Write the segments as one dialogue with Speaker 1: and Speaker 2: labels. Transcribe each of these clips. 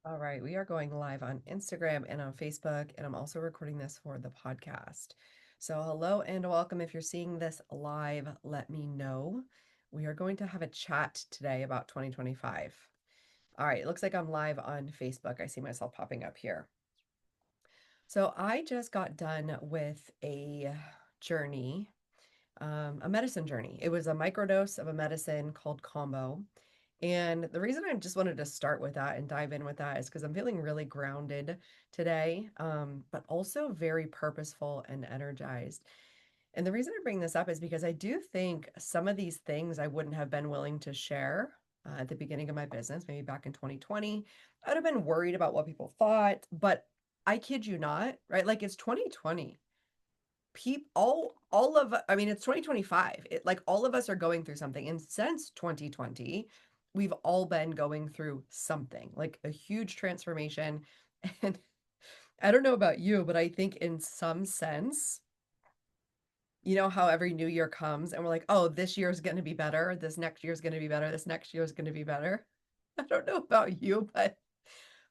Speaker 1: All right, we are going live on Instagram and on Facebook, and I'm also recording this for the podcast. So, hello and welcome. If you're seeing this live, let me know. We are going to have a chat today about 2025. All right, it looks like I'm live on Facebook. I see myself popping up here. So, I just got done with a journey, a medicine journey. It was a microdose of a medicine called Combo. And the reason I just wanted to start with that and dive in with that is because I'm feeling really grounded today, but also very purposeful and energized. And the reason I bring this up is because I do think some of these things I wouldn't have been willing to share at the beginning of my business, maybe back in 2020. I'd have been worried about what people thought, but I kid you not, right? Like it's 2020. People all of I mean it's 2025. Like all of us are going through something. And since 2020, we've all been going through something, like a huge transformation. And I don't know about you, but I think in some sense, you know how every new year comes and we're like, "Oh, this year's going to be better. This next year's going to be better. This next year's going to be better." I don't know about you, but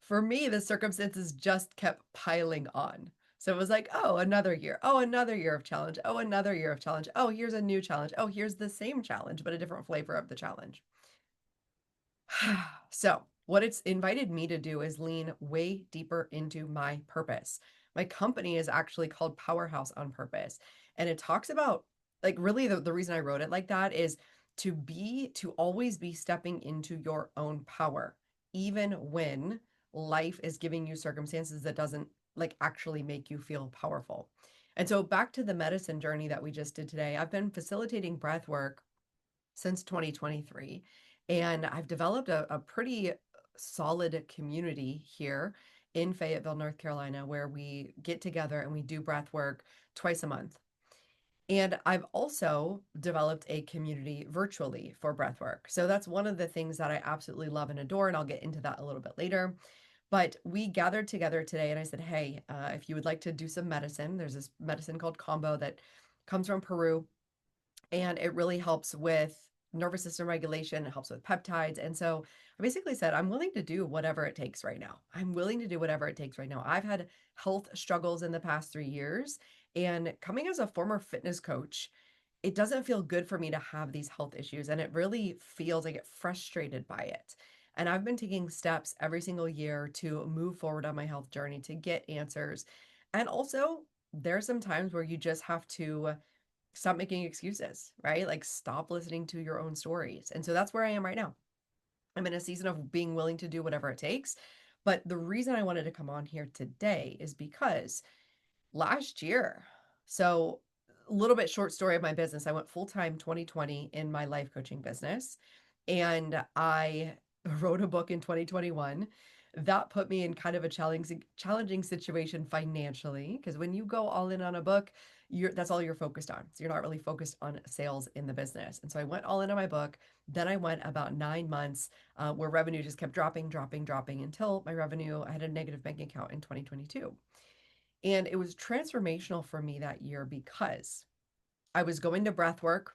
Speaker 1: for me, the circumstances just kept piling on. So it was like, oh, another year. Oh, another year of challenge. Oh, another year of challenge. Oh, here's a new challenge. Oh, here's the same challenge, but a different flavor of the challenge. So, what it's invited me to do is lean way deeper into my purpose. My company is actually called Powerhouse on Purpose. And it talks about, like, really the reason I wrote it like that is to always be stepping into your own power, even when life is giving you circumstances that doesn't like actually make you feel powerful. And so, back to the medicine journey that we just did today, I've been facilitating breath work since 2023. And I've developed a pretty solid community here in Fayetteville, North Carolina, where we get together and we do breath work twice a month. And I've also developed a community virtually for breath work. So that's one of the things that I absolutely love and adore. And I'll get into that a little bit later. But we gathered together today and I said, hey, if you would like to do some medicine, there's this medicine called Combo that comes from Peru and it really helps with nervous system regulation. It helps with peptides. And so I basically said, I'm willing to do whatever it takes right now. I'm willing to do whatever it takes right now. I've had health struggles in the past 3 years. And coming as a former fitness coach, it doesn't feel good for me to have these health issues. And it really feels I get frustrated by it. And I've been taking steps every single year to move forward on my health journey to get answers. And also, there's some times where you just have to stop making excuses, right? Like stop listening to your own stories. And so that's where I am right now. I'm in a season of being willing to do whatever it takes. But the reason I wanted to come on here today is because last year, so a little bit short story of my business, I went full time 2020 in my life coaching business. And I wrote a book in 2021 that put me in kind of a challenging situation financially because when you go all in on a book, that's all you're focused on. So you're not really focused on sales in the business. And so I went all in on my book. Then I went about 9 months where revenue just kept dropping until my revenue, I had a negative bank account in 2022. And it was transformational for me that year because I was going to breath work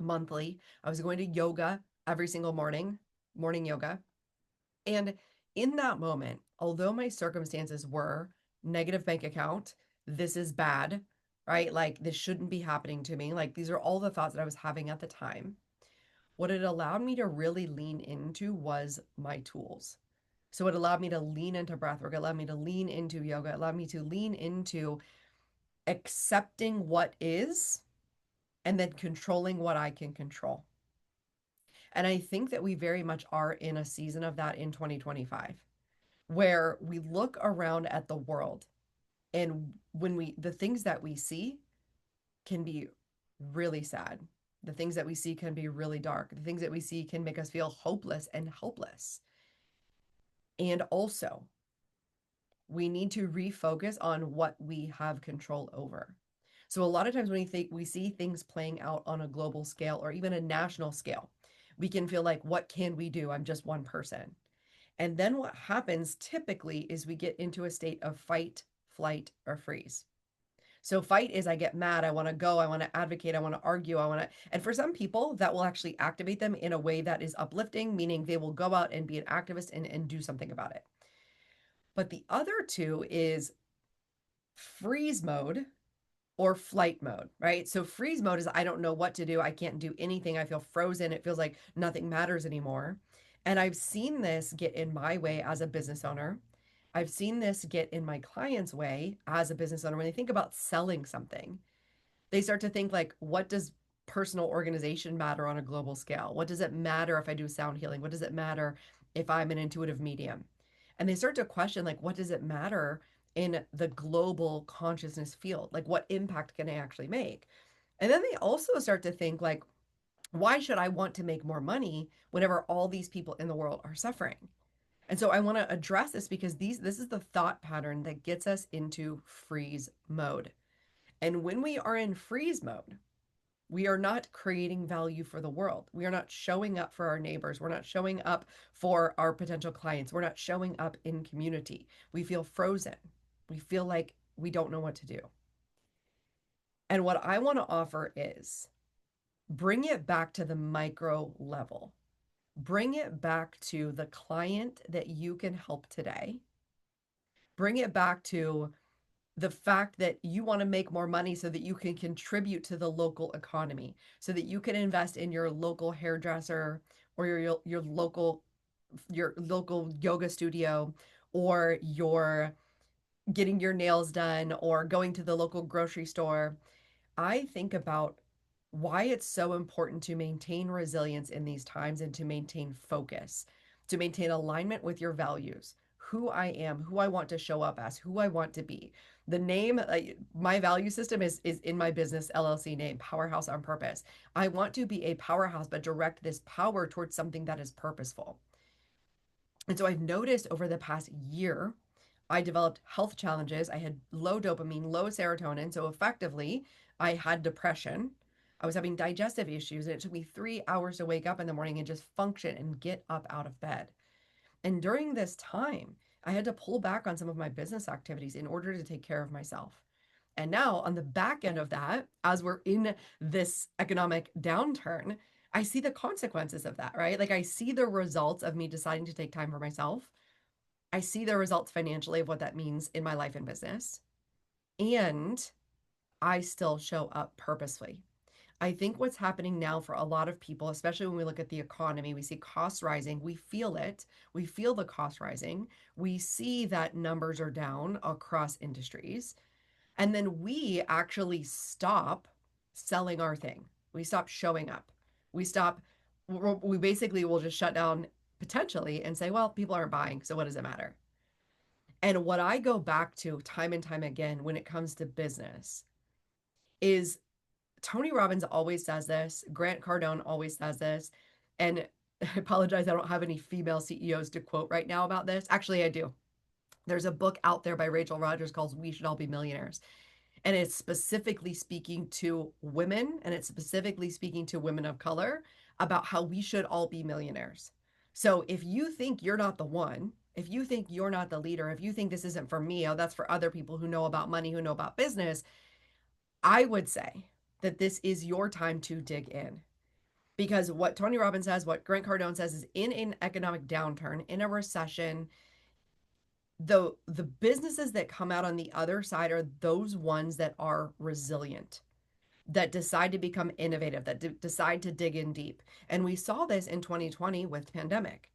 Speaker 1: monthly. I was going to yoga every single morning, morning yoga. And in that moment, although my circumstances were negative bank account, this is bad, right? Like this shouldn't be happening to me. Like these are all the thoughts that I was having at the time. What it allowed me to really lean into was my tools. So it allowed me to lean into breathwork, it allowed me to lean into yoga, it allowed me to lean into accepting what is and then controlling what I can control. And I think that we very much are in a season of that in 2025, where we look around at the world and the things that we see can be really sad. The things that we see can be really dark. The things that we see can make us feel hopeless and helpless. And also, we need to refocus on what we have control over. So a lot of times when we see things playing out on a global scale or even a national scale, we can feel like, what can we do? I'm just one person. And then what happens typically is we get into a state of fight, flight, or freeze. So fight is I get mad, I want to go, I want to advocate, I want to argue, and for some people that will actually activate them in a way that is uplifting, meaning they will go out and be an activist and do something about it. But the other two is freeze mode or flight mode, right? So freeze mode is I don't know what to do. I can't do anything. I feel frozen. It feels like nothing matters anymore. And I've seen this get in my way as a business owner. I've seen this get in my client's way as a business owner when they think about selling something. They start to think like, what does personal organization matter on a global scale? What does it matter if I do sound healing? What does it matter if I'm an intuitive medium? And they start to question like, what does it matter in the global consciousness field? Like, what impact can I actually make? And then they also start to think like, why should I want to make more money whenever all these people in the world are suffering? And so I want to address this because this is the thought pattern that gets us into freeze mode. And when we are in freeze mode, we are not creating value for the world. We are not showing up for our neighbors. We're not showing up for our potential clients. We're not showing up in community. We feel frozen. We feel like we don't know what to do. And what I want to offer is bring it back to the micro level. Bring it back to the client that you can help today. Bring it back to the fact that you want to make more money so that you can contribute to the local economy, so that you can invest in your local hairdresser or your local yoga studio, or your getting your nails done or going to the local grocery store. I think about why it's so important to maintain resilience in these times and to maintain focus, to maintain alignment with your values, who I am, who I want to show up as, who I want to be. The name, my value system is in my business LLC name, Powerhouse on Purpose. I want to be a powerhouse, but direct this power towards something that is purposeful. And so I've noticed over the past year, I developed health challenges. I had low dopamine, low serotonin. So effectively, I had depression. I was having digestive issues, and it took me 3 hours to wake up in the morning and just function and get up out of bed. And during this time, I had to pull back on some of my business activities in order to take care of myself. And now, on the back end of that, as we're in this economic downturn, I see the consequences of that, right? Like I see the results of me deciding to take time for myself. I see the results financially of what that means in my life and business. And I still show up purposefully. I think what's happening now for a lot of people, especially when we look at the economy, we see costs rising, we feel it, we feel the cost rising, we see that numbers are down across industries, and then we actually stop selling our thing. We stop showing up. We stop, we basically will just shut down potentially and say, well, people aren't buying, so what does it matter? And what I go back to time and time again when it comes to business is Tony Robbins always says this, Grant Cardone always says this, and I apologize, I don't have any female CEOs to quote right now about this. Actually, I do. There's a book out there by Rachel Rodgers called We Should All Be Millionaires. And it's specifically speaking to women, and it's specifically speaking to women of color about how we should all be millionaires. So if you think you're not the one, if you think you're not the leader, if you think this isn't for me, oh, that's for other people who know about money, who know about business, I would say that this is your time to dig in. Because what Tony Robbins says, what Grant Cardone says is in an economic downturn, in a recession, the businesses that come out on the other side are those ones that are resilient, that decide to become innovative, that decide to dig in deep. And we saw this in 2020 with pandemic.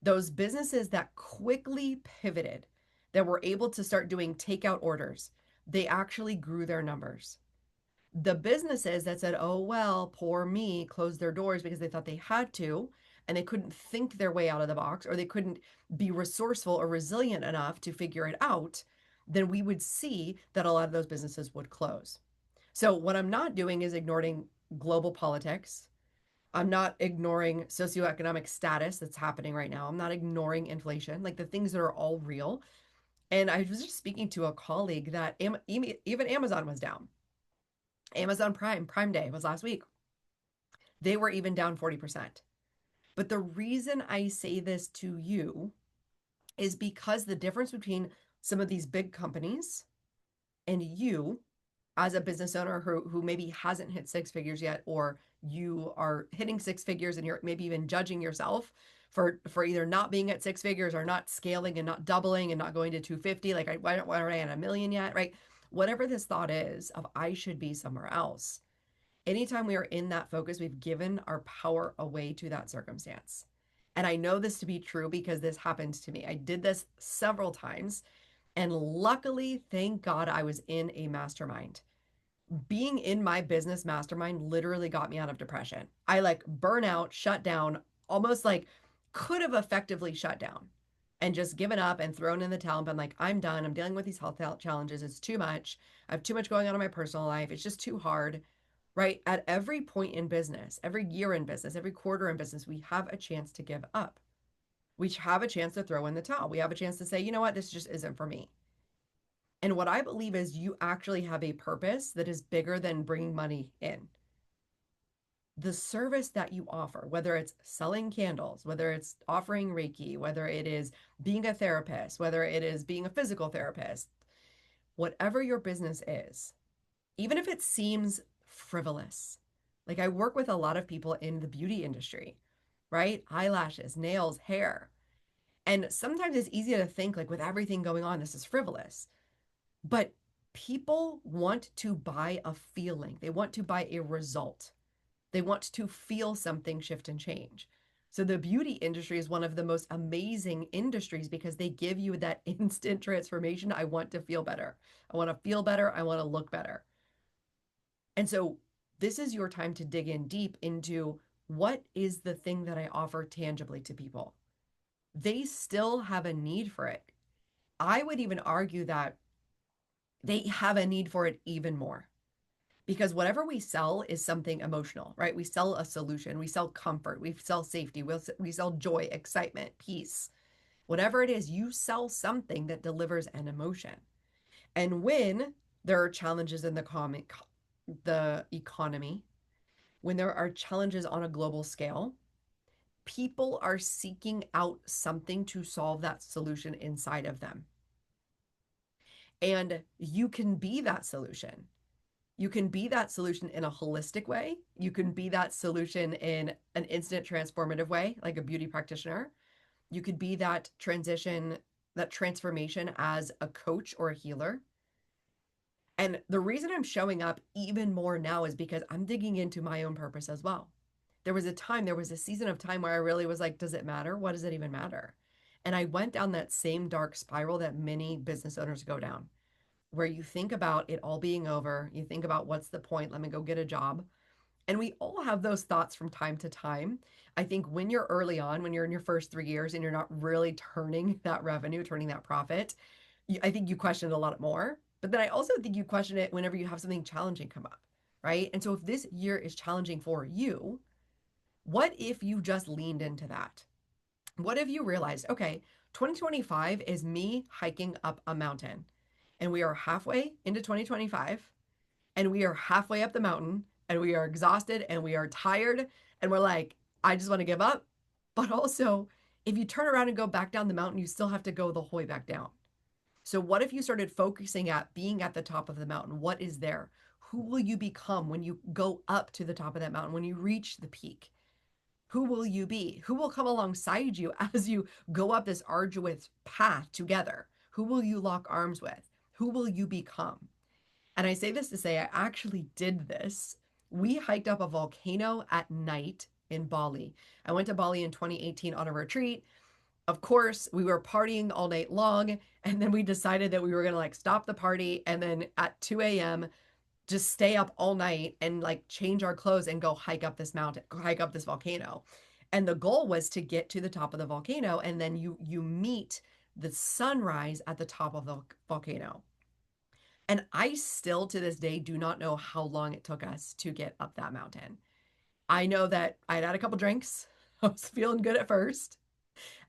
Speaker 1: Those businesses that quickly pivoted, that were able to start doing takeout orders, they actually grew their numbers. The businesses that said, oh, well, poor me, closed their doors because they thought they had to, and they couldn't think their way out of the box, or they couldn't be resourceful or resilient enough to figure it out, then we would see that a lot of those businesses would close. So, what I'm not doing is ignoring global politics. I'm not ignoring socioeconomic status that's happening right now. I'm not ignoring inflation, like the things that are all real. And I was just speaking to a colleague that even Amazon was down. Amazon Prime Day was last week. They were even down 40%. But the reason I say this to you is because the difference between some of these big companies and you as a business owner who maybe hasn't hit six figures yet, or you are hitting six figures and you're maybe even judging yourself for either not being at six figures or not scaling and not doubling and not going to 250. Like, why aren't I at a million yet? Right? Whatever this thought is of I should be somewhere else. Anytime we are in that focus, we've given our power away to that circumstance. And I know this to be true because this happened to me. I did this several times. And luckily, thank God I was in a mastermind. Being in my business mastermind literally got me out of depression. I like burnout, shut down, almost like could have effectively shut down and just given up and thrown in the towel and been like, I'm done. I'm dealing with these health challenges. It's too much. I have too much going on in my personal life. It's just too hard, right? At every point in business, every year in business, every quarter in business, we have a chance to give up. We have a chance to throw in the towel. We have a chance to say, you know what, this just isn't for me. And what I believe is you actually have a purpose that is bigger than bringing money in. The service that you offer, whether it's selling candles, whether it's offering Reiki, whether it is being a therapist, whether it is being a physical therapist, whatever your business is, even if it seems frivolous. Like I work with a lot of people in the beauty industry, right? Eyelashes, nails, hair. And sometimes it's easy to think like with everything going on, this is frivolous. But people want to buy a feeling. They want to buy a result. They want to feel something shift and change. So the beauty industry is one of the most amazing industries because they give you that instant transformation. I want to feel better. I want to feel better. I want to look better. And so this is your time to dig in deep into what is the thing that I offer tangibly to people. They still have a need for it. I would even argue that they have a need for it even more because whatever we sell is something emotional, right? We sell a solution, we sell comfort, we sell safety, we sell joy, excitement, peace. Whatever it is, you sell something that delivers an emotion. And when there are challenges in the economy, when there are challenges on a global scale, people are seeking out something to solve that solution inside of them. And you can be that solution. You can be that solution in a holistic way. You can be that solution in an instant transformative way, like a beauty practitioner. You could be that transition, that transformation as a coach or a healer. And the reason I'm showing up even more now is because I'm digging into my own purpose as well. There was a season of time where I really was like, does it matter? What does it even matter? And I went down that same dark spiral that many business owners go down where you think about it all being over. You think about what's the point? Let me go get a job. And we all have those thoughts from time to time. I think when you're early on, when you're in your first 3 years and you're not really turning that revenue, turning that profit, I think you question it a lot more. But then I also think you question it whenever you have something challenging come up, right? And so if this year is challenging for you, what if you just leaned into that? What if you realized, okay, 2025 is me hiking up a mountain and we are halfway into 2025 and we are halfway up the mountain and we are exhausted and we are tired and we're like, I just want to give up. But also, if you turn around and go back down the mountain, you still have to go the whole way back down. So, what if you started focusing at being at the top of the mountain? What is there? Who will you become when you go up to the top of that mountain, when you reach the peak? Who will you be? Who will come alongside you as you go up this arduous path together? Who will you lock arms with? Who will you become? And I say this to say, I actually did this. We hiked up a volcano at night in Bali. I went to Bali in 2018 on a retreat. Of course, we were partying all night long. And then we decided that we were going to like stop the party. And then at 2 a.m., just stay up all night and like change our clothes and go hike up this mountain, hike up this volcano. And the goal was to get to the top of the volcano. And then you meet the sunrise at the top of the volcano. And I still to this day do not know how long it took us to get up that mountain. I know that I'd had a couple drinks. I was feeling good at first.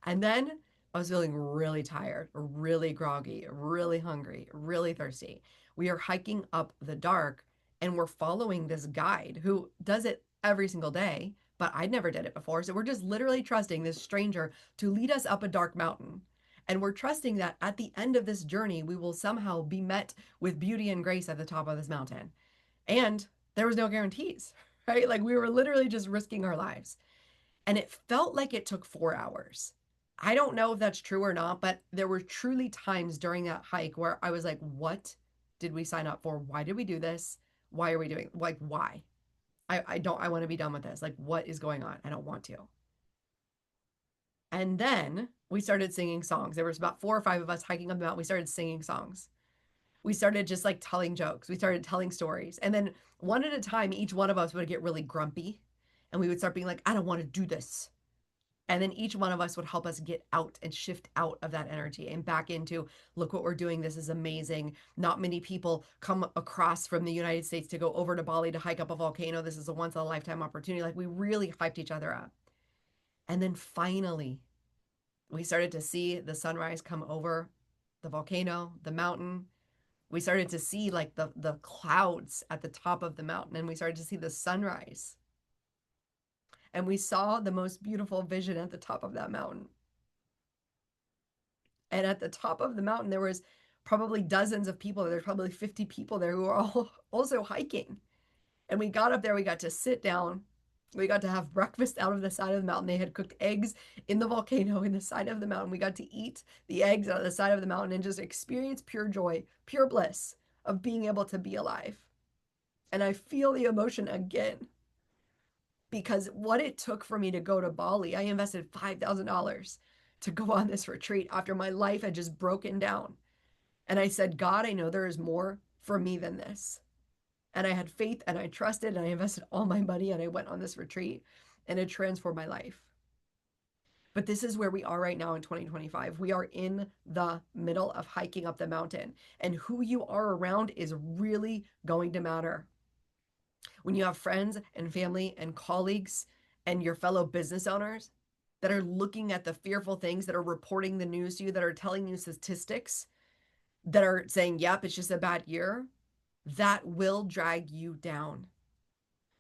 Speaker 1: And then I was feeling really tired, really groggy, really hungry, really thirsty. We are hiking up the dark and we're following this guide who does it every single day, but I'd never did it before. So we're just literally trusting this stranger to lead us up a dark mountain. And we're trusting that at the end of this journey, we will somehow be met with beauty and grace at the top of this mountain. And there was no guarantees, right? Like we were literally just risking our lives. And it felt like it took 4 hours. I don't know if that's true or not, but there were truly times during that hike where I was like, what did we sign up for? Why did we do this? Why are we doing like why? I want to be done with this. Like, what is going on? I don't want to. And then we started singing songs. There was about 4 or 5 of us hiking up the mountain. We started singing songs. We started just like telling jokes. We started telling stories. And then one at a time, each one of us would get really grumpy and we would start being like, I don't want to do this. And then each one of us would help us get out and shift out of that energy and back into, look what we're doing. This is amazing. Not many people come across from the United States to go over to Bali to hike up a volcano. This is a once in a lifetime opportunity. Like we really hyped each other up. And then finally, we started to see the sunrise come over the volcano, the mountain. We started to see like the clouds at the top of the mountain, and we started to see the sunrise. And we saw the most beautiful vision at the top of that mountain. And at the top of the mountain, there was probably dozens of people. There's probably 50 people there who were all also hiking. And we got up there, we got to sit down. We got to have breakfast out of the side of the mountain. They had cooked eggs in the volcano in the side of the mountain. We got to eat the eggs out of the side of the mountain and just experience pure joy, pure bliss of being able to be alive. And I feel the emotion again because what it took for me to go to Bali, I invested $5,000 to go on this retreat after my life had just broken down. And I said, God, I know there is more for me than this. And I had faith and I trusted and I invested all my money and I went on this retreat and it transformed my life. But this is where we are right now in 2025. We are in the middle of hiking up the mountain, and who you are around is really going to matter. When you have friends and family and colleagues and your fellow business owners that are looking at the fearful things, that are reporting the news to you, that are telling you statistics, that are saying, yep, it's just a bad year, that will drag you down.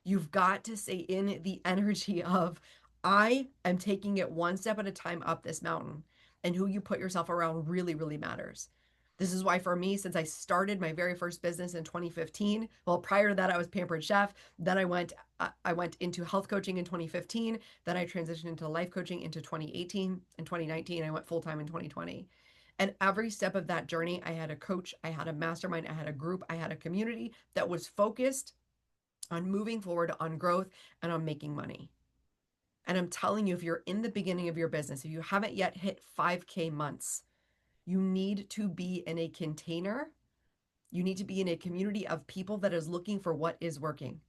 Speaker 1: You've got to stay in the energy of, I am taking it one step at a time up this mountain. And who you put yourself around really, really matters. This is why for me, since I started my very first business in 2015, well, prior to that, I was Pampered Chef. Then I went into health coaching in 2015. Then I transitioned into life coaching into 2018. In 2019, I went full-time in 2020. And every step of that journey, I had a coach, I had a mastermind, I had a group, I had a community that was focused on moving forward, on growth, and on making money. And I'm telling you, if you're in the beginning of your business, if you haven't yet hit 5K months, you need to be in a container. You need to be in a community of people that is looking for what is working,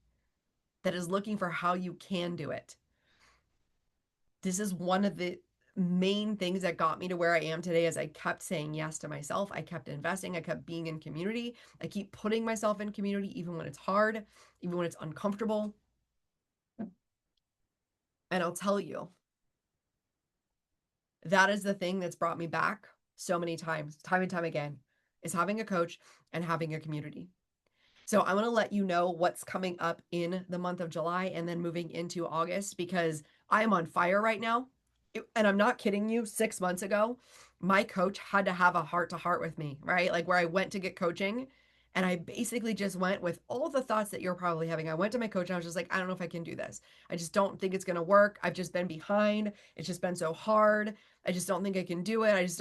Speaker 1: that is looking for how you can do it. This is one of the main things that got me to where I am today as I kept saying yes to myself. I kept investing. I kept being in community. I keep putting myself in community, even when it's hard, even when it's uncomfortable. And I'll tell you, that is the thing that's brought me back so many times, time and time again, is having a coach and having a community. So I want to let you know what's coming up in the month of July and then moving into August because I am on fire right now. And I'm not kidding you, 6 months ago, my coach had to have a heart to heart with me, right? Like where I went to get coaching and I basically just went with all the thoughts that you're probably having. I went to my coach and I was just like, I don't know if I can do this. I just don't think it's going to work. I've just been behind. It's just been so hard. I just don't think I can do it. I just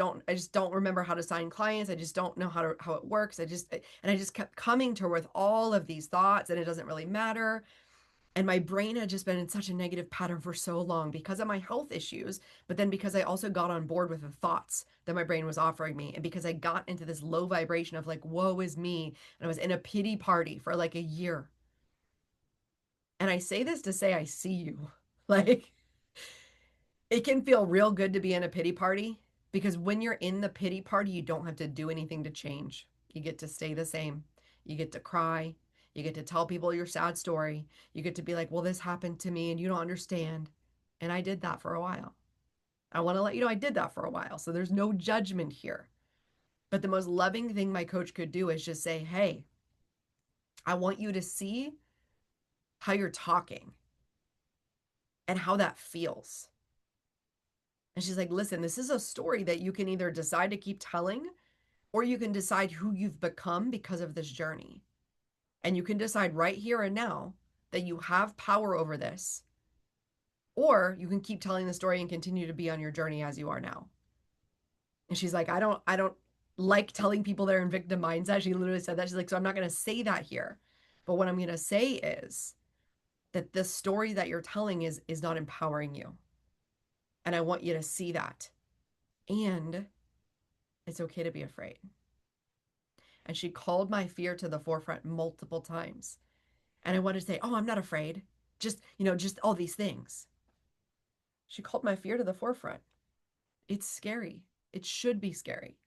Speaker 1: don't remember how to sign clients. I just don't know how it works. I just kept coming to her with all of these thoughts and it doesn't really matter. And my brain had just been in such a negative pattern for so long because of my health issues, but then because I also got on board with the thoughts that my brain was offering me. And because I got into this low vibration of like, woe is me. And I was in a pity party for like a year. And I say this to say, I see you. Like, it can feel real good to be in a pity party because when you're in the pity party, you don't have to do anything to change. You get to stay the same. You get to cry. You get to tell people your sad story. You get to be like, well, this happened to me and you don't understand. And I did that for a while. I want to let you know I did that for a while. So there's no judgment here. But the most loving thing my coach could do is just say, hey, I want you to see how you're talking and how that feels. And she's like, listen, this is a story that you can either decide to keep telling or you can decide who you've become because of this journey. And you can decide right here and now that you have power over this, or you can keep telling the story and continue to be on your journey as you are now. And she's like, I don't like telling people they're in victim mindset. She literally said that. She's like, so I'm not going to say that here. But what I'm going to say is that the story that you're telling is not empowering you. And I want you to see that. And it's okay to be afraid. And she called my fear to the forefront multiple times. And I wanted to say, oh, I'm not afraid. Just all these things. She called my fear to the forefront. It's scary. It should be scary.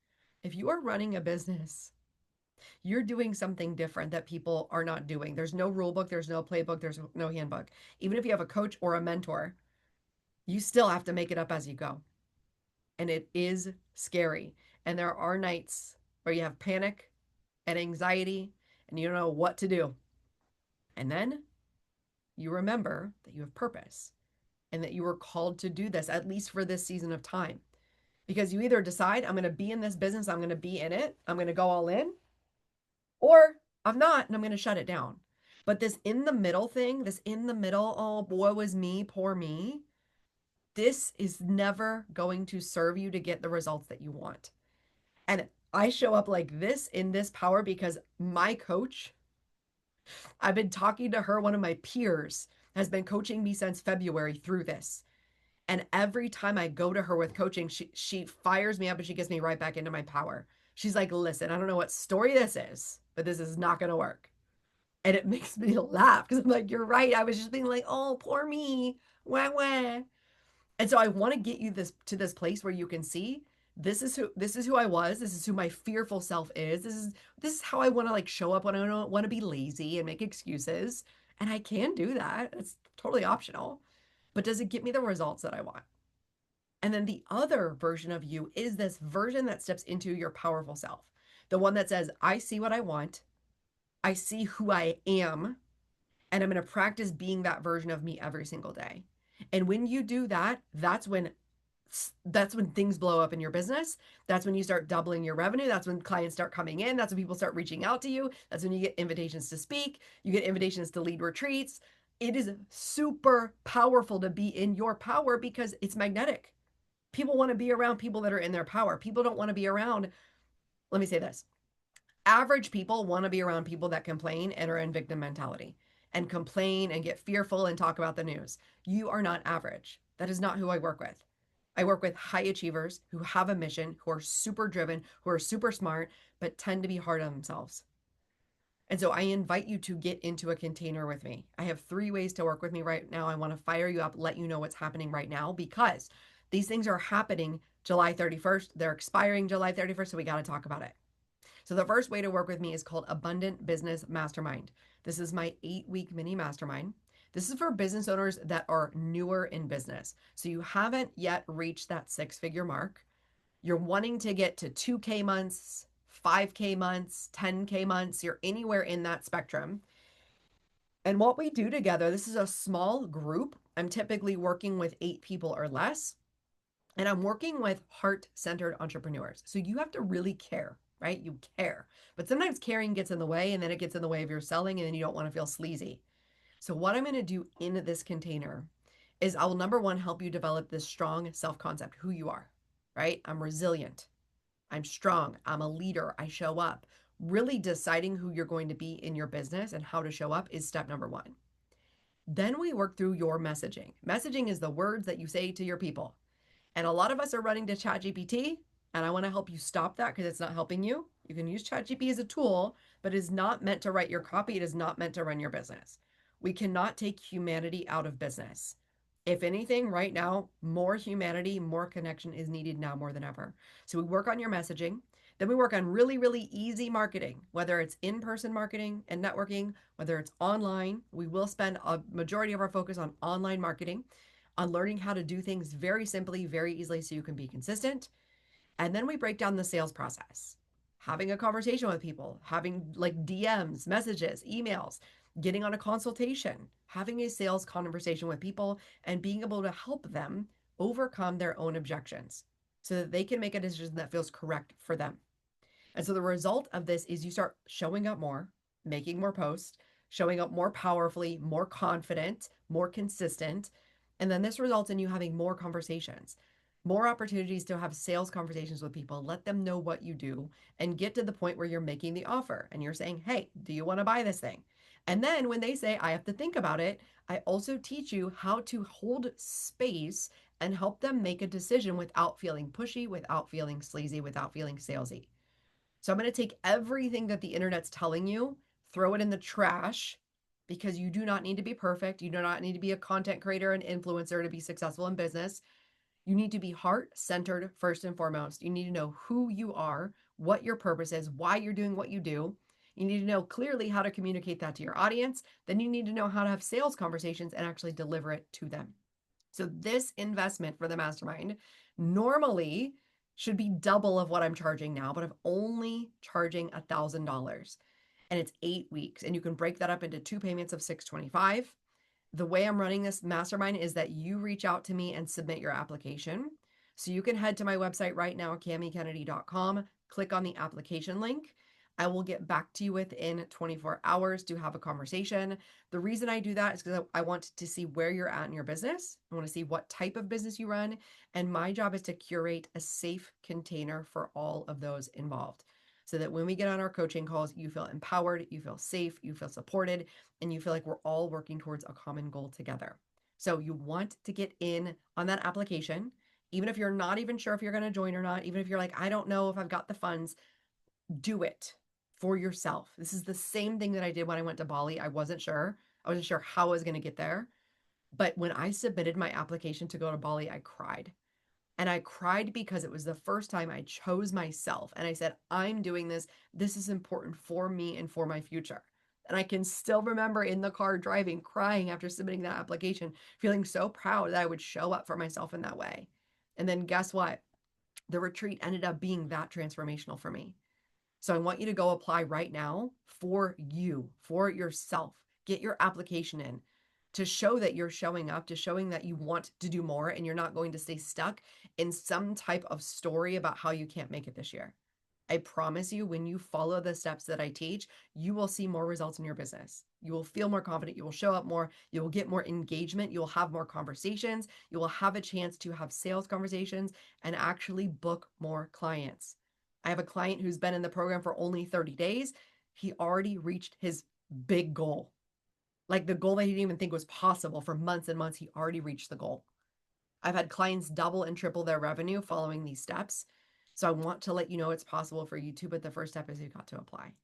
Speaker 1: If you are running a business, you're doing something different that people are not doing. There's no rule book, there's no playbook, there's no handbook. Even if you have a coach or a mentor, you still have to make it up as you go. And it is scary. And there are nights where you have panic and anxiety and you don't know what to do. And then you remember that you have purpose and that you were called to do this, at least for this season of time. Because you either decide, I'm going to be in this business, I'm going to be in it, I'm going to go all in, or I'm not, and I'm going to shut it down. But this in the middle thing, this in the middle, oh, boy, was me, poor me, this is never going to serve you to get the results that you want. And I show up like this in this power because my coach, I've been talking to her, one of my peers, has been coaching me since February through this. And every time I go to her with coaching, she fires me up and she gets me right back into my power. She's like, listen, I don't know what story this is, but this is not going to work. And it makes me laugh because I'm like, you're right. I was just being like, oh, poor me. Wah, wah. And so I want to get you this place where you can see this is who I was. This is who my fearful self is. This is how I want to like show up when I don't want to be lazy and make excuses. And I can do that. It's totally optional. But does it get me the results that I want? And then the other version of you is this version that steps into your powerful self. The one that says, I see what I want. I see who I am. And I'm going to practice being that version of me every single day. And when you do that, that's when things blow up in your business. That's when you start doubling your revenue. That's when clients start coming in. That's when people start reaching out to you. That's when you get invitations to speak. You get invitations to lead retreats. It is super powerful to be in your power because it's magnetic. People want to be around people that are in their power. People don't want to be around, let me say this. Average people want to be around people that complain and are in victim mentality and complain and get fearful and talk about the news. You are not average. That is not who I work with. I work with high achievers who have a mission, who are super driven, who are super smart, but tend to be hard on themselves. And so I invite you to get into a container with me. I have 3 ways to work with me right now. I want to fire you up, let you know what's happening right now because these things are happening July 31st. They're expiring July 31st, so we got to talk about it. So the first way to work with me is called Abundant Business Mastermind. This is my 8-week mini mastermind. This is for business owners that are newer in business. So you haven't yet reached that 6-figure mark. You're wanting to get to 2K months, 5K months, 10K months. You're anywhere in that spectrum. And what we do together, this is a small group. I'm typically working with 8 people or less. And I'm working with heart-centered entrepreneurs. So you have to really care, right? You care. But sometimes caring gets in the way and then it gets in the way of your selling and then you don't want to feel sleazy. So what I'm going to do in this container is I will, number one, help you develop this strong self-concept, who you are, right? I'm resilient. I'm strong. I'm a leader. I show up. Really deciding who you're going to be in your business and how to show up is step number one. Then we work through your messaging. Messaging is the words that you say to your people. And a lot of us are running to ChatGPT, and I want to help you stop that because it's not helping you. You can use ChatGPT as a tool, but it is not meant to write your copy. It is not meant to run your business. We cannot take humanity out of business. If anything, right now, more humanity, more connection is needed now more than ever. So we work on your messaging. Then we work on really, really easy marketing, whether it's in-person marketing and networking, whether it's online. We will spend a majority of our focus on online marketing, on learning how to do things very simply, very easily so you can be consistent. And then we break down the sales process, having a conversation with people, having like DMs, messages, emails, getting on a consultation, having a sales conversation with people and being able to help them overcome their own objections so that they can make a decision that feels correct for them. And so the result of this is you start showing up more, making more posts, showing up more powerfully, more confident, more consistent, And then this results in you having more conversations, more opportunities to have sales conversations with people, let them know what you do, and get to the point where you're making the offer and you're saying, hey, do you want to buy this thing? And then when they say, I have to think about it, I also teach you how to hold space and help them make a decision without feeling pushy, without feeling sleazy, without feeling salesy. So I'm going to take everything that the internet's telling you, throw it in the trash, because you do not need to be perfect. You do not need to be a content creator and influencer to be successful in business. You need to be heart centered first and foremost. You need to know who you are, what your purpose is, why you're doing what you do. You need to know clearly how to communicate that to your audience. Then you need to know how to have sales conversations and actually deliver it to them. So this investment for the mastermind normally should be double of what I'm charging now, but I'm only charging $1,000 and it's 8 weeks. And you can break that up into two payments of $625. The way I'm running this mastermind is that you reach out to me and submit your application. So you can head to my website right now, camikennedy.com, click on the application link. I will get back to you within 24 hours to have a conversation. The reason I do that is because I want to see where you're at in your business. I want to see what type of business you run. And my job is to curate a safe container for all of those involved, so that when we get on our coaching calls, you feel empowered, you feel safe, you feel supported, and you feel like we're all working towards a common goal together. So you want to get in on that application, even if you're not even sure if you're going to join or not, even if you're like, I don't know if I've got the funds, do it for yourself. This is the same thing that I did when I went to Bali. I wasn't sure. I wasn't sure how I was going to get there. But when I submitted my application to go to Bali, I cried. And I cried because it was the first time I chose myself. And I said, I'm doing this. This is important for me and for my future. And I can still remember in the car driving, crying after submitting that application, feeling so proud that I would show up for myself in that way. And then guess what? The retreat ended up being that transformational for me. So I want you to go apply right now for you, for yourself. Get your application in to show that you're showing up, to showing that you want to do more and you're not going to stay stuck in some type of story about how you can't make it this year. I promise you, when you follow the steps that I teach, you will see more results in your business. You will feel more confident. You will show up more. You will get more engagement. You will have more conversations. You will have a chance to have sales conversations and actually book more clients. I have a client who's been in the program for only 30 days. He already reached his big goal. Like the goal that he didn't even think was possible for months and months, he already reached the goal. I've had clients double and triple their revenue following these steps. So I want to let you know it's possible for you too, but the first step is you've got to apply.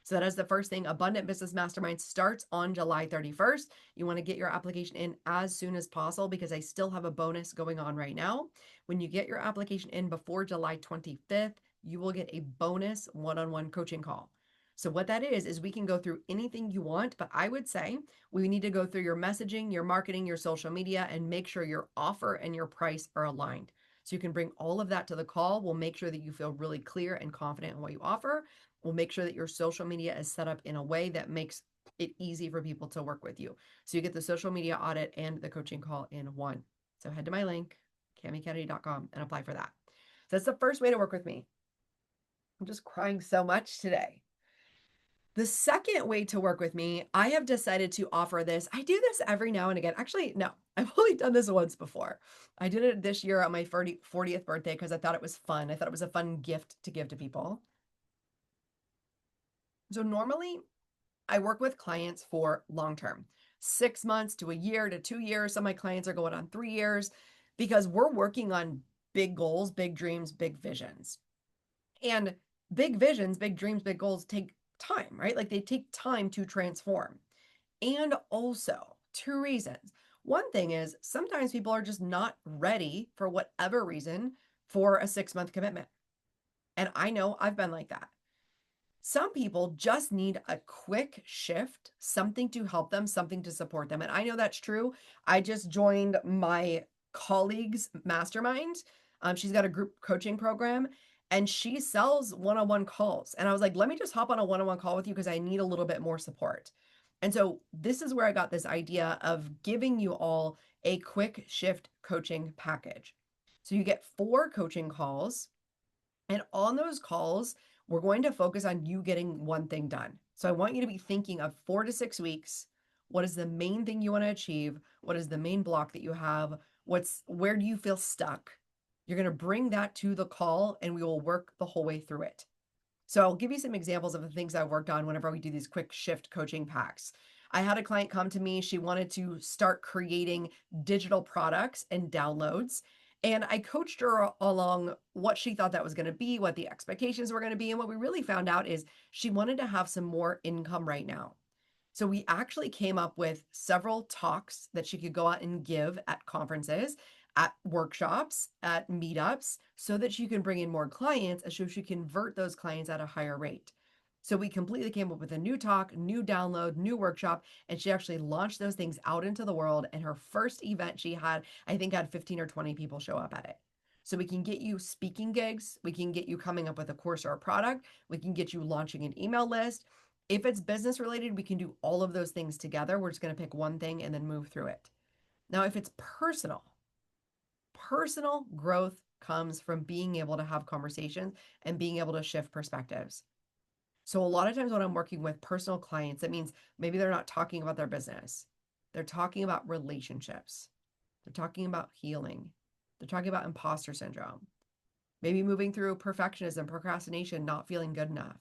Speaker 1: So that is the first thing. Abundant Business Mastermind starts on July 31st. You want to get your application in as soon as possible because I still have a bonus going on right now. When you get your application in before July 25th, you will get a bonus one-on-one coaching call. So what that is we can go through anything you want, but I would say we need to go through your messaging, your marketing, your social media, and make sure your offer and your price are aligned. So you can bring all of that to the call. We'll make sure that you feel really clear and confident in what you offer. We'll make sure that your social media is set up in a way that makes it easy for people to work with you. So you get the social media audit and the coaching call in one. So head to my link, camikennedy.com, and apply for that. So that's the first way to work with me. I'm just crying so much today. The second way to work with me, I have decided to offer this. I do this every now and again. Actually, no, I've only done this once before. I did it this year on my 40th birthday because I thought it was fun. I thought it was a fun gift to give to people. So normally I work with clients for long term, 6 months to a year to 2 years. Some of my clients are going on 3 years because we're working on big goals, big dreams, big visions. And big visions, big dreams, big goals take time, right? Like they take time to transform. And also, two reasons. One thing is sometimes people are just not ready for whatever reason for a 6 month commitment. And I know I've been like that. Some people just need a quick shift, something to help them, something to support them. And I know that's true. I just joined my colleague's mastermind. She's got a group coaching program and she sells one-on-one calls. And I was like, let me just hop on a one-on-one call with you because I need a little bit more support. And so this is where I got this idea of giving you all a quick shift coaching package. So you get 4 coaching calls, and on those calls, we're going to focus on you getting one thing done. So I want you to be thinking of 4 to 6 weeks. What is the main thing you want to achieve? What is the main block that you have? Where do you feel stuck? You're going to bring that to the call and we will work the whole way through it. So I'll give you some examples of the things I've worked on whenever we do these quick shift coaching packs. I had a client come to me. She wanted to start creating digital products and downloads. And I coached her along what she thought that was going to be, what the expectations were going to be. And what we really found out is she wanted to have some more income right now. So we actually came up with several talks that she could go out and give at conferences, at workshops, at meetups, so that she can bring in more clients and so she convert those clients at a higher rate. So we completely came up with a new talk, new download, new workshop, and she actually launched those things out into the world. And her first event she had, I think, had 15 or 20 people show up at it. So we can get you speaking gigs, we can get you coming up with a course or a product, we can get you launching an email list. If it's business related, we can do all of those things together. We're just going to pick one thing and then move through it. Now, if it's personal growth comes from being able to have conversations and being able to shift perspectives. So a lot of times when I'm working with personal clients, that means maybe they're not talking about their business. They're talking about relationships. They're talking about healing. They're talking about imposter syndrome. Maybe moving through perfectionism, procrastination, not feeling good enough.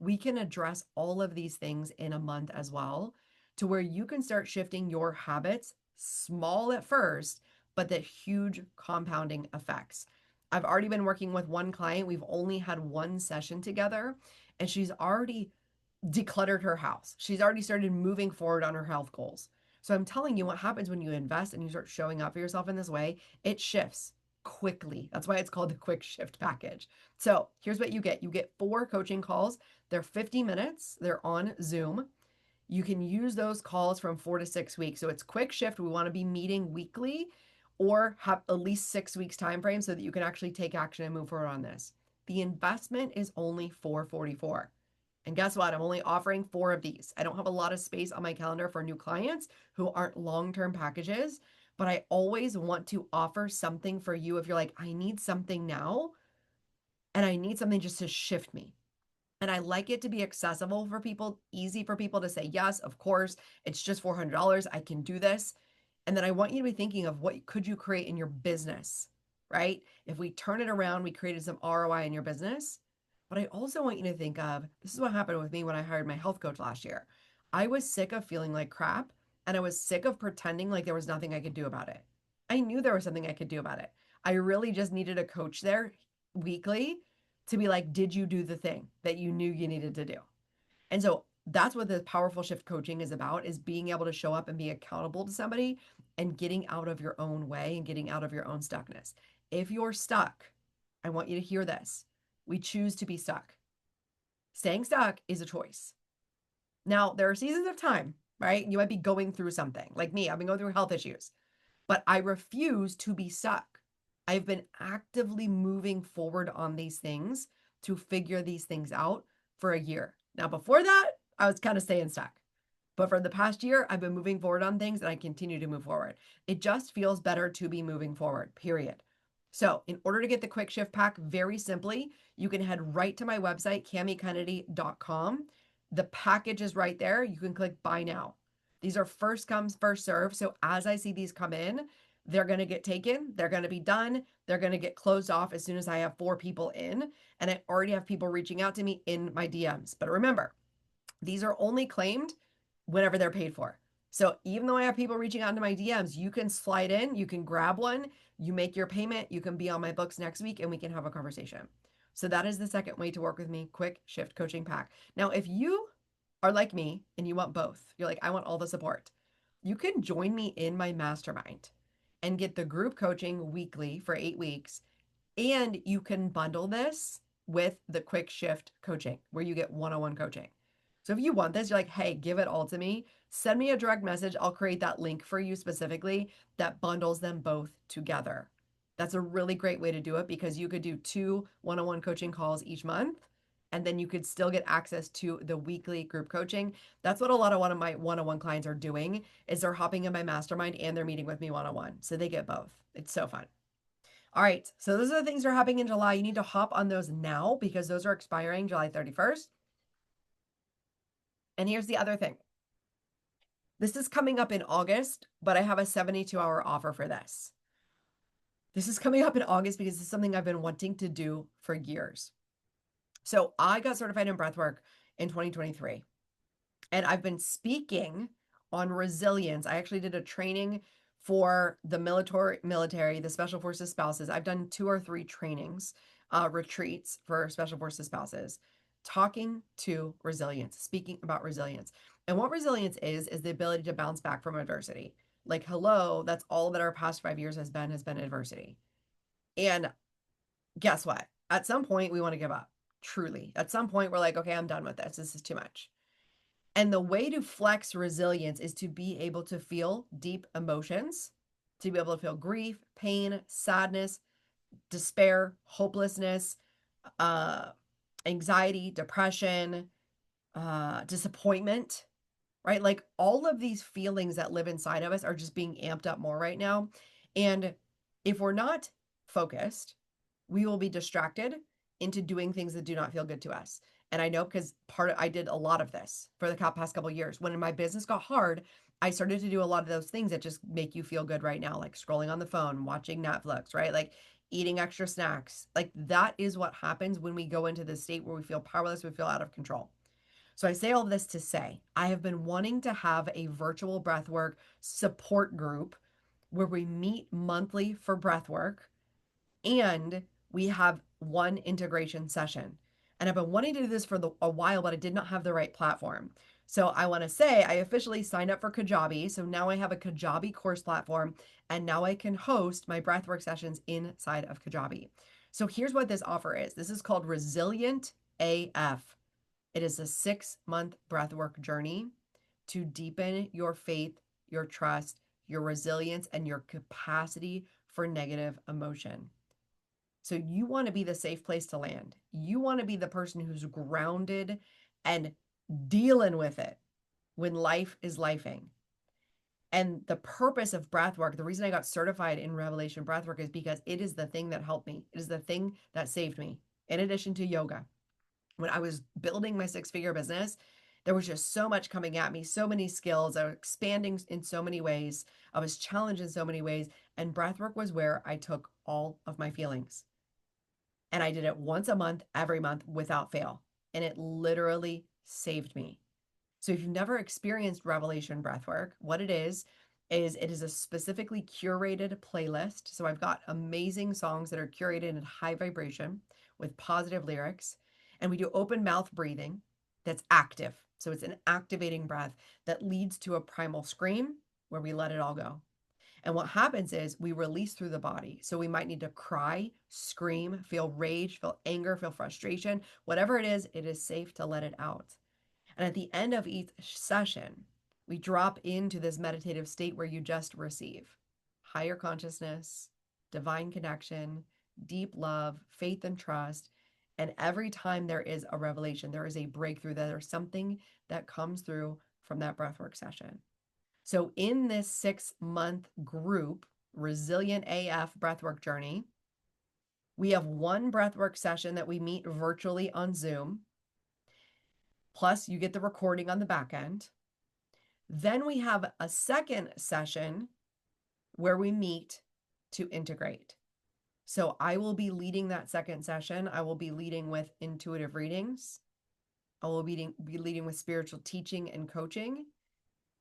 Speaker 1: We can address all of these things in a month as well, to where you can start shifting your habits, small at first, but that huge compounding effects. I've already been working with one client. We've only had one session together, and she's already decluttered her house. She's already started moving forward on her health goals. So I'm telling you, what happens when you invest and you start showing up for yourself in this way, it shifts quickly. That's why it's called the quick shift package. So here's what you get. You get 4 coaching calls. They're 50 minutes. They're on Zoom. You can use those calls from 4 to 6 weeks. So it's quick shift. We want to be meeting weekly or have at least 6 weeks time frame so that you can actually take action and move forward on this. The investment is only $444. And guess what? I'm only offering 4 of these. I don't have a lot of space on my calendar for new clients who aren't long-term packages, but I always want to offer something for you if you're like, I need something now and I need something just to shift me. And I like it to be accessible for people, easy for people to say, yes, of course, it's just $400. I can do this. And then I want you to be thinking of what could you create in your business, right? If we turn it around, we created some ROI in your business. But I also want you to think of, this is what happened with me when I hired my health coach last year. I was sick of feeling like crap and I was sick of pretending like there was nothing I could do about it. I knew there was something I could do about it. I really just needed a coach there weekly to be like, did you do the thing that you knew you needed to do? And so that's what the powerful shift coaching is about, is being able to show up and be accountable to somebody and getting out of your own way and getting out of your own stuckness. If you're stuck, I want you to hear this. We choose to be stuck. Staying stuck is a choice. Now, there are seasons of time, right? You might be going through something. Like me, I've been going through health issues, but I refuse to be stuck. I've been actively moving forward on these things to figure these things out for a year. Now, before that, I was kind of staying stuck. But for the past year, I've been moving forward on things and I continue to move forward. It just feels better to be moving forward, period. So, in order to get the quick shift pack, very simply, you can head right to my website, camikennedy.com. The package is right there. You can click buy now. These are first comes, first serve. So, as I see these come in, they're going to get taken, they're going to be done, they're going to get closed off as soon as I have 4 people in. And I already have people reaching out to me in my DMs. But remember, these are only claimed whenever they're paid for. So even though I have people reaching out into my DMs, you can slide in, you can grab one, you make your payment, you can be on my books next week and we can have a conversation. So that is the second way to work with me, quick shift coaching pack. Now, if you are like me and you want both, you're like, I want all the support, you can join me in my mastermind and get the group coaching weekly for 8 weeks. And you can bundle this with the quick shift coaching where you get one-on-one coaching. So if you want this, you're like, hey, give it all to me, send me a direct message. I'll create that link for you specifically that bundles them both together. That's a really great way to do it because you could do 2 one-on-one coaching calls each month, and then you could still get access to the weekly group coaching. That's what a lot of one of my one-on-one clients are doing, is they're hopping in my mastermind and they're meeting with me one-on-one. So they get both. It's so fun. All right. So those are the things that are happening in July. You need to hop on those now because those are expiring July 31st. And here's the other thing. This is coming up in August, but I have a 72-hour offer for this. This is coming up in August because it's something I've been wanting to do for years. So I got certified in breathwork in 2023, and I've been speaking on resilience. I actually did a training for the military, the Special Forces spouses. I've done 2 or 3 trainings, retreats for Special Forces spouses, talking to resilience, speaking about resilience. And what resilience is the ability to bounce back from adversity. Like, hello, that's all that our past 5 years has been adversity. And guess what? At some point, we want to give up. Truly. At some point, we're like, okay, I'm done with this. This is too much. And the way to flex resilience is to be able to feel deep emotions, to be able to feel grief, pain, sadness, despair, hopelessness, uh, anxiety, depression, disappointment, right? Like all of these feelings that live inside of us are just being amped up more right now. And if we're not focused, we will be distracted into doing things that do not feel good to us. And I know because I did a lot of this for the past couple of years. When my business got hard, I started to do a lot of those things that just make you feel good right now, like scrolling on the phone, watching Netflix, right? Like eating extra snacks. Like that is what happens when we go into this state where we feel powerless, we feel out of control. So I say all this to say, I have been wanting to have a virtual breathwork support group where we meet monthly for breathwork and we have one integration session. And I've been wanting to do this for a while, but I did not have the right platform. So I want to say I officially signed up for Kajabi. So now I have a Kajabi course platform, and now I can host my breathwork sessions inside of Kajabi. So here's what this offer is. This is called Resilient AF. It is a 6-month breathwork journey to deepen your faith, your trust, your resilience, and your capacity for negative emotion. So you want to be the safe place to land. You want to be the person who's grounded and dealing with it when life is lifing. And the purpose of breathwork, the reason I got certified in Revelation breathwork is because it is the thing that helped me. It is the thing that saved me, in addition to yoga. When I was building my 6-figure business, there was just so much coming at me, so many skills. I was expanding in so many ways. I was challenged in so many ways. And breathwork was where I took all of my feelings. And I did it once a month, every month without fail. And it literally saved me. So if you've never experienced Revelation breathwork, what it is it is a specifically curated playlist. So I've got amazing songs that are curated in high vibration with positive lyrics. And we do open mouth breathing that's active. So it's an activating breath that leads to a primal scream where we let it all go. And what happens is we release through the body. So we might need to cry, scream, feel rage, feel anger, feel frustration. Whatever it is safe to let it out. And at the end of each session, we drop into this meditative state where you just receive higher consciousness, divine connection, deep love, faith, and trust. And every time there is a revelation, there is a breakthrough, there's something that comes through from that breathwork session. So in this 6-month group, Resilient AF breathwork journey, we have one breathwork session that we meet virtually on Zoom. Plus, you get the recording on the back end. Then we have a second session where we meet to integrate. So I will be leading that second session. I will be leading with intuitive readings. I will be leading with spiritual teaching and coaching.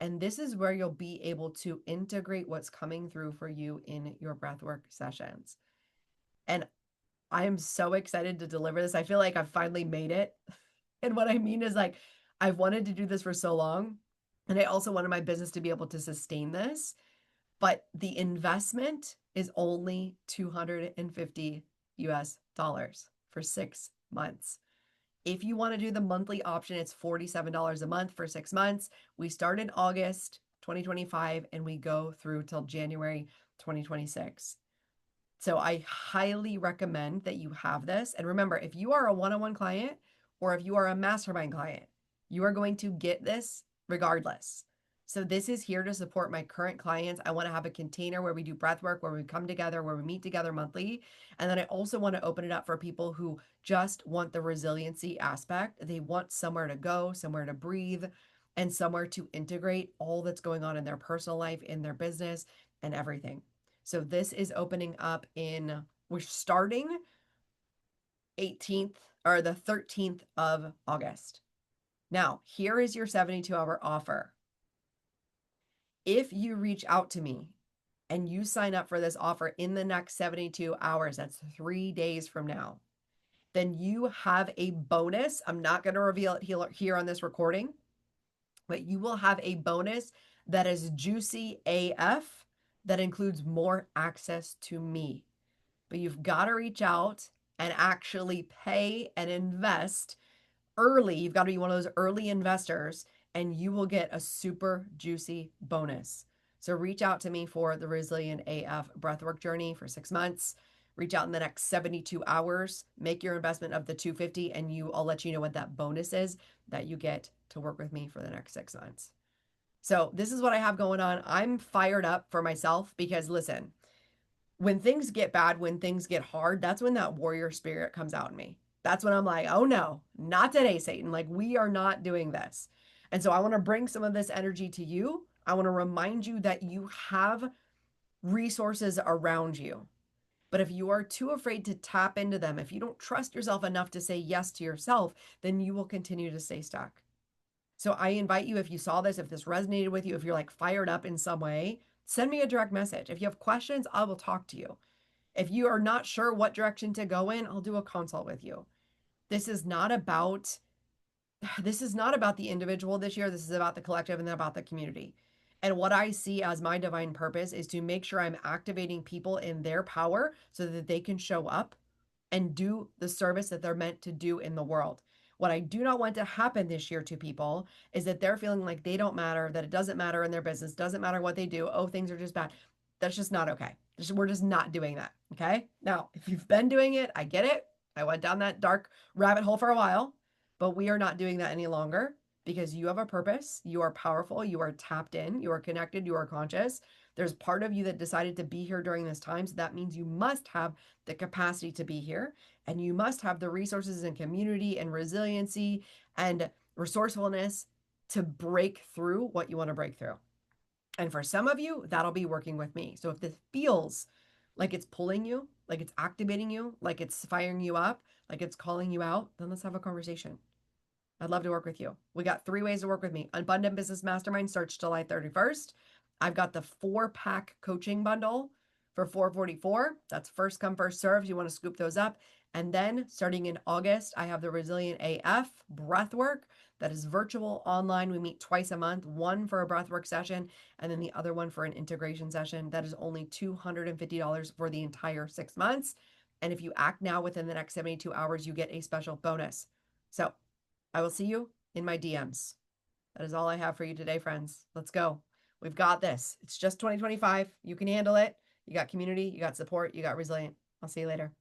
Speaker 1: And this is where you'll be able to integrate what's coming through for you in your breathwork sessions. And I am so excited to deliver this. I feel like I've finally made it. And what I mean is like, I've wanted to do this for so long. And I also wanted my business to be able to sustain this. But the investment is only $250 for 6 months. If you want to do the monthly option, it's $47 a month for 6 months. We start in August 2025 and we go through till January 2026. So I highly recommend that you have this. And remember, if you are a one-on-one client or if you are a mastermind client, you are going to get this regardless. So this is here to support my current clients. I want to have a container where we do breath work, where we come together, where we meet together monthly. And then I also want to open it up for people who just want the resiliency aspect. They want somewhere to go, somewhere to breathe. and somewhere to integrate all that's going on in their personal life, in their business, and everything. So this is opening up we're starting 18th or the 13th of August. Now, here is your 72-hour offer. If you reach out to me and you sign up for this offer in the next 72 hours, that's 3 days from now, then you have a bonus. I'm not going to reveal it here on this recording, but you will have a bonus that is juicy AF that includes more access to me. But you've got to reach out and actually pay and invest early. You've got to be one of those early investors, and you will get a super juicy bonus. So reach out to me for the Resilient AF breathwork journey for 6 months. Reach out in the next 72 hours, make your investment of the 250, and I'll let you know what that bonus is that you get to work with me for the next 6 months. So this is what I have going on. I'm fired up for myself because listen, when things get bad, when things get hard, that's when that warrior spirit comes out in me. That's when I'm like, oh no, not today, Satan. Like, we are not doing this. And so I want to bring some of this energy to you. I want to remind you that you have resources around you. But if you are too afraid to tap into them, if you don't trust yourself enough to say yes to yourself, then you will continue to stay stuck. So I invite you, if you saw this, if this resonated with you, if you're like fired up in some way, send me a direct message. If you have questions, I will talk to you. If you are not sure what direction to go in, I'll do a consult with you. This is not about the individual this year. This is about the collective and then about the community. And what I see as my divine purpose is to make sure I'm activating people in their power so that they can show up and do the service that they're meant to do in the world. What I do not want to happen this year to people is that they're feeling like they don't matter, that it doesn't matter in their business, doesn't matter what they do. Oh, things are just bad. That's just not okay. We're just not doing that. Okay. Now, if you've been doing it, I get it. I went down that dark rabbit hole for a while, but we are not doing that any longer because you have a purpose. You are powerful. You are tapped in. You are connected. You are conscious. There's part of you that decided to be here during this time. So that means you must have the capacity to be here, and you must have the resources and community and resiliency and resourcefulness to break through what you want to break through. And for some of you, that'll be working with me. So if this feels like it's pulling you, like it's activating you, like it's firing you up, like it's calling you out, then let's have a conversation. I'd love to work with you. We got 3 ways to work with me. Abundant Business Mastermind starts July 31st. I've got the 4-pack coaching bundle for $444. That's first come, first serve. You want to scoop those up. And then starting in August, I have the ResilentAF Breathwork. That is virtual, online. We meet twice a month, one for a breathwork session, and then the other one for an integration session. That is only $250 for the entire 6 months. And if you act now within the next 72 hours, you get a special bonus. So I will see you in my DMs. That is all I have for you today, friends. Let's go. We've got this. It's just 2025. You can handle it. You got community, you got support, you got resilient. I'll see you later.